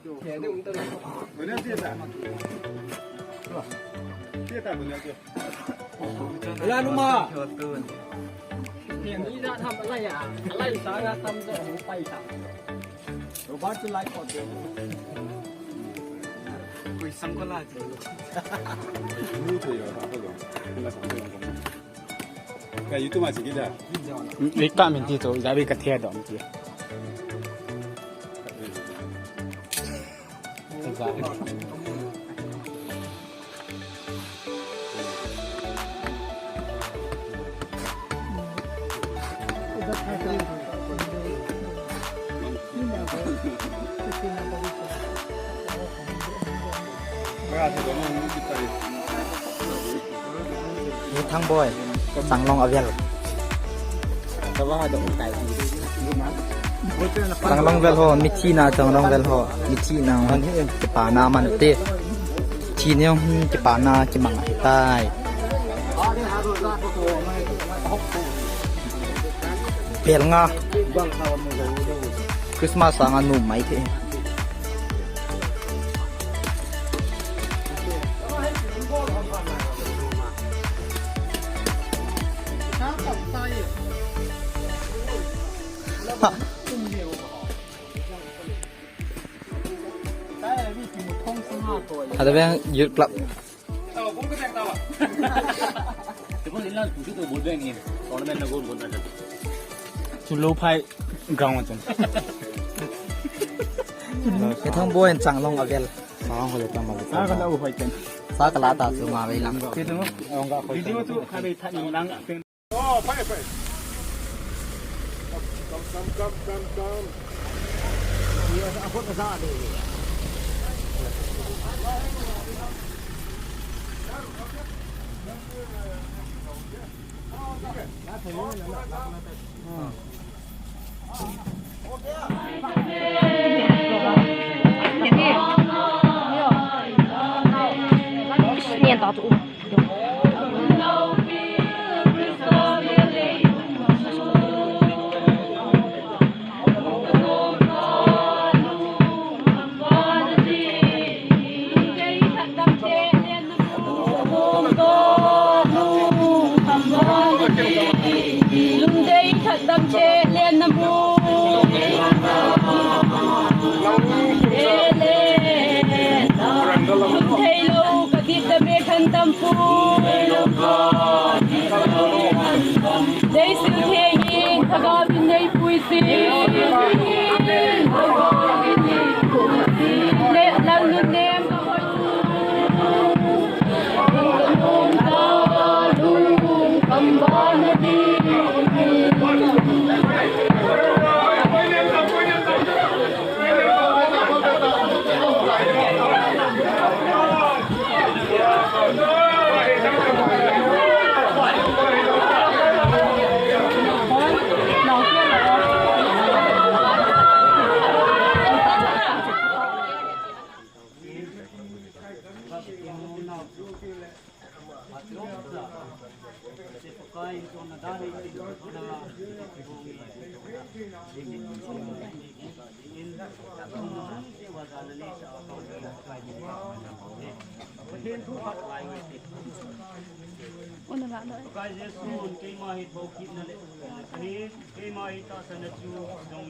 เวลาลุมาเพียงนี้จะทำอะไรอะไรสาระทำจะหูไปสั่งเราบ้านจะไล่ก่อนเดียวคุยซ้ำก็ไล่เจอรู้ตัวอยู่ครับพ่อหลวงแกยูทูบมาสิกี่จ้ะวิตามินที่ตัวจะไปกระเทียดอมจีมีทั้งบอยสั่งลองเอาเวียนแต่ว่าดอกไก่สั่งลองเวลห่อมิทีนาสั่งลองเวลห่อมิทีนามันจะป่านามันเตะทีนี้จะป่านาจะมังใต้เปลี่ยนงาคริสต์มาสสั่งนุ่มไหมเถอะอาจจะเป็นยืดกลับจุลูไพ่กลางวันจันทร์ไอ้ทั้งบอยสั่งลองเอาเวียนสองคนเลยตั้งมาเลย ก็เราไพ่จันทร์สากลาตาสูงมาไว้หลังคือตรงนั้นวิดีโอตัวใครไปถ่ายหลังโอ้ไพ่เดี๋ยวเอาพุทธศาสนา念到主。Kaya Yesus kay mahit bukit na ni kay mahit sa na Diyos dong